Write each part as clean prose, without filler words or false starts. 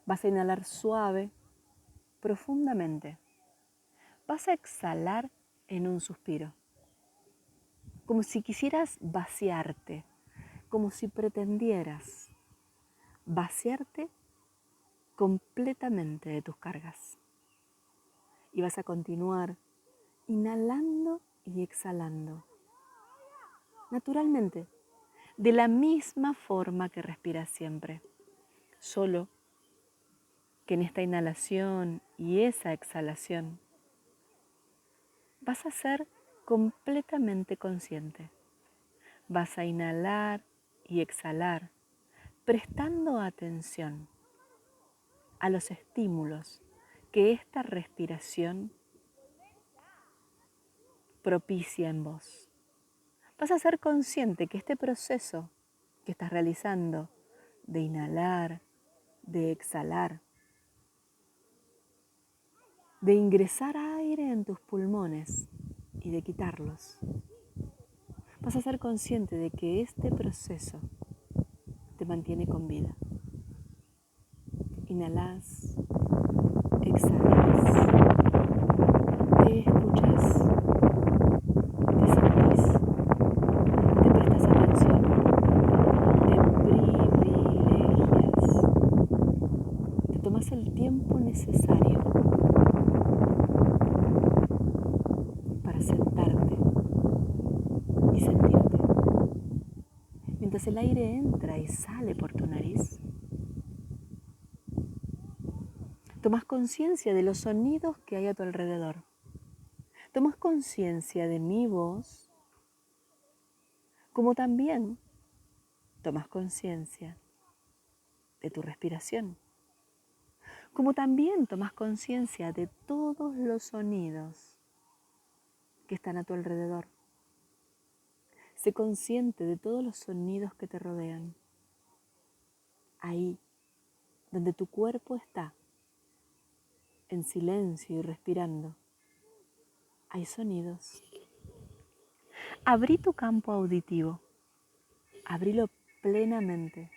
Vas a inhalar suave, profundamente. Vas a exhalar en un suspiro, como si quisieras vaciarte, como si pretendieras vaciarte completamente de tus cargas. Y vas a continuar inhalando y exhalando, naturalmente, de la misma forma que respiras siempre, solo que en esta inhalación y esa exhalación vas a ser completamente consciente. Vas a inhalar y exhalar, prestando atención a los estímulos que esta respiración propicia en vos. Vas a ser consciente que este proceso que estás realizando de inhalar, de exhalar, de ingresar aire en tus pulmones y de quitarlos, vas a ser consciente de que este proceso te mantiene con vida. Inhalás, exhalas, te escuchas, te sentís, te prestas atención, te privilegias, te tomas el tiempo necesario para sentarte y sentirte. Mientras el aire entra y sale por tu nariz, tomas conciencia de los sonidos que hay a tu alrededor. Tomas conciencia de mi voz, como también tomas conciencia de tu respiración, como también tomas conciencia de todos los sonidos que están a tu alrededor. Sé consciente de todos los sonidos que te rodean. Ahí, donde tu cuerpo está, en silencio y respirando, hay sonidos. Abrí tu campo auditivo, abrilo plenamente.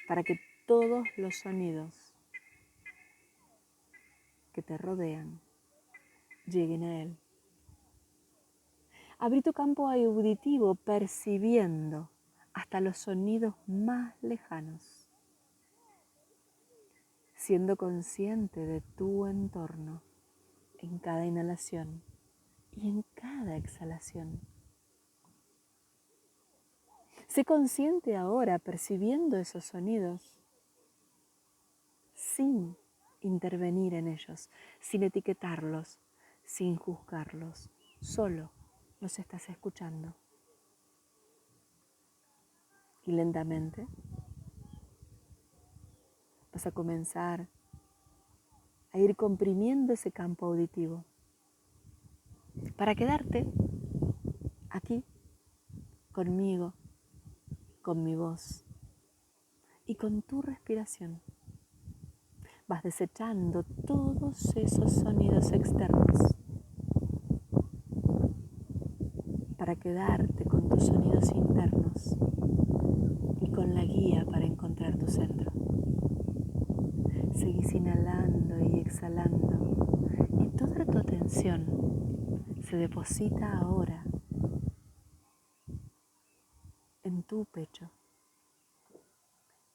Para que todos los sonidos que te rodean lleguen a él. Abrí tu campo auditivo percibiendo hasta los sonidos más lejanos, siendo consciente de tu entorno en cada inhalación y en cada exhalación. Sé consciente ahora percibiendo esos sonidos sin intervenir en ellos, sin etiquetarlos, sin juzgarlos, solo los estás escuchando. Y lentamente vas a comenzar a ir comprimiendo ese campo auditivo para quedarte aquí conmigo, con mi voz y con tu respiración. Vas desechando todos esos sonidos externos para quedarte con tus sonidos internos y con la guía para encontrar tu centro. Seguís inhalando y exhalando y toda tu atención se deposita ahora en tu pecho.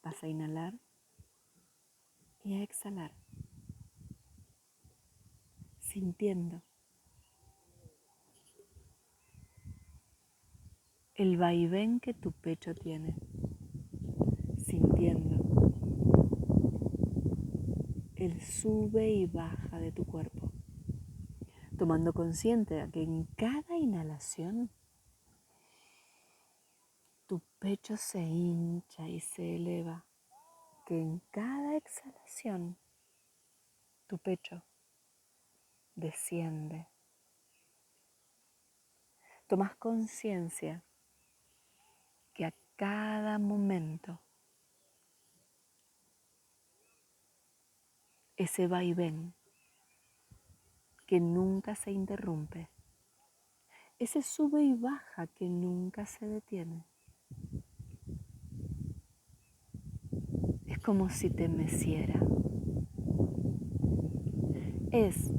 Vas a inhalar y a exhalar, sintiendo el vaivén que tu pecho tiene, sintiendo el sube y baja de tu cuerpo, tomando consciente de que en cada inhalación tu pecho se hincha y se eleva, que en cada exhalación tu pecho desciende. Tomas conciencia que a cada momento ese vaivén que nunca se interrumpe, ese sube y baja que nunca se detiene, Es como si te meciera. Es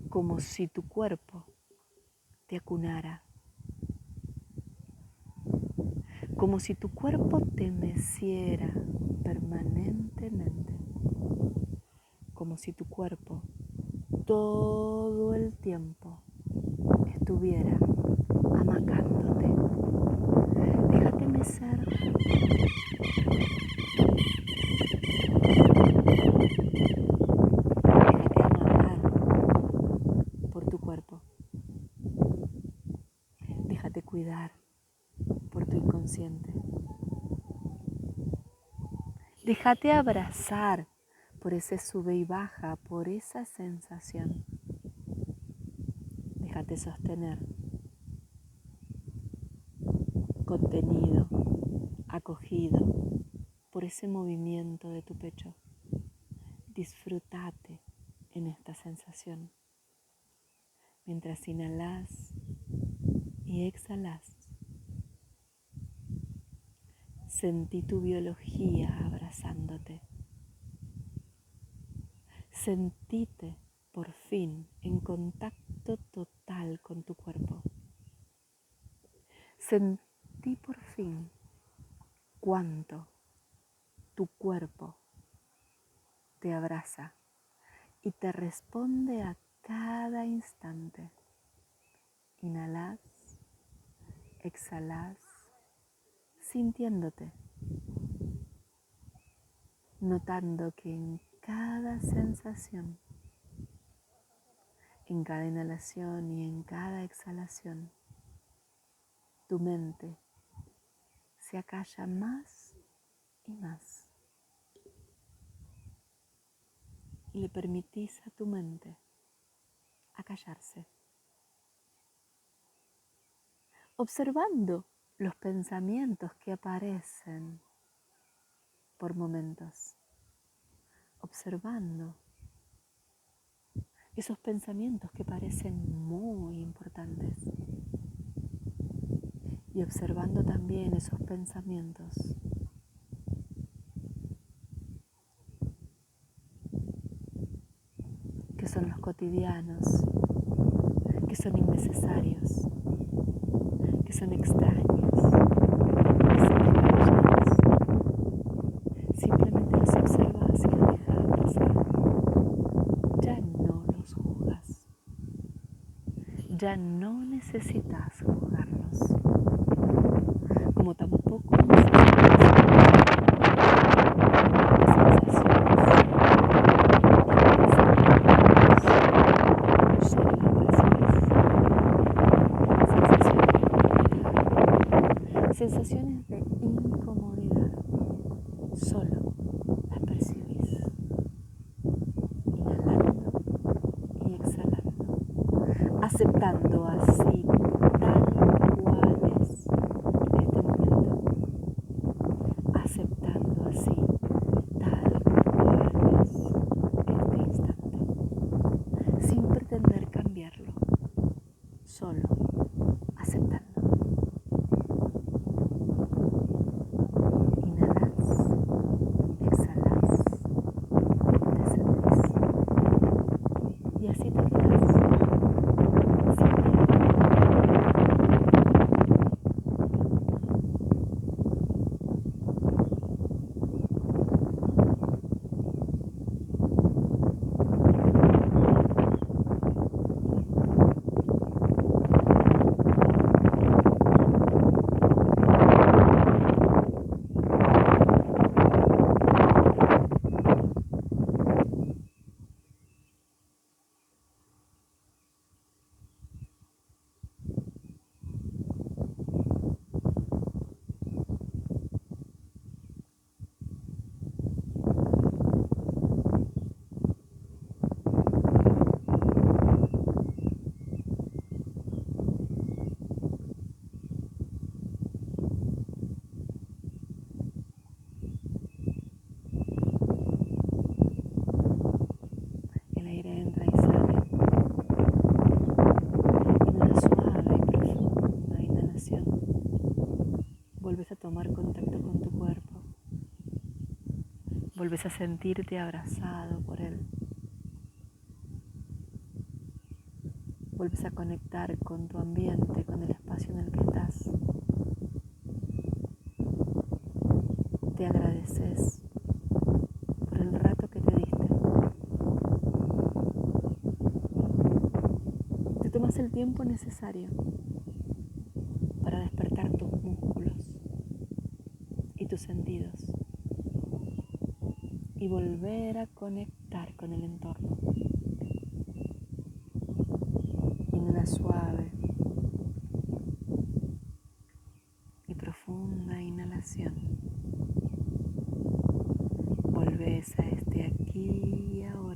como si tu cuerpo te acunara. Como si tu cuerpo te meciera permanentemente. Como si tu cuerpo todo el tiempo estuviera amacándote. Déjate mecer. Déjate amacar por tu cuerpo. Déjate cuidar por tu inconsciente. Déjate abrazar por ese sube y baja, por esa sensación. Déjate sostener, contenido, acogido por ese movimiento de tu pecho. Disfrútate en esta sensación. Mientras inhalas y exhalas, sentí tu biología abrazándote. Sentíte por fin en contacto total con tu cuerpo. Sentí por fin cuánto tu cuerpo te abraza y te responde a cada instante. Inhalas, exhalas, sintiéndote, notando que en cada sensación, en cada inhalación y en cada exhalación, tu mente se acalla más y más. Y le permitís a tu mente acallarse, observando los pensamientos que aparecen por momentos, observando esos pensamientos que parecen muy importantes y observando también esos pensamientos que son los cotidianos, que son innecesarios, que son extraños, que son descabellados. Simplemente los observas y los dejas pasar. Ya no los juzgas. Ya no necesitas juzgarlos. Como tampoco necesitas sensaciones de incomodidad, solo las percibís, inhalando y exhalando, aceptando así tal cual es este momento, aceptando así tal cual es este instante, sin pretender cambiarlo, solo aceptando. Y así te quedas. El aire entra y sale. En una suave y profunda inhalación, vuelves a tomar contacto con tu cuerpo. Vuelves a sentirte abrazado por él. Vuelves a conectar con tu ambiente, con el espacio en el que estás. Te agradeces por el rato que te diste. Te tomas el tiempo necesario para despertar tus músculos y tus sentidos y volver a conectar con el entorno. En una suave y profunda inhalación, volvés a este aquí y ahora.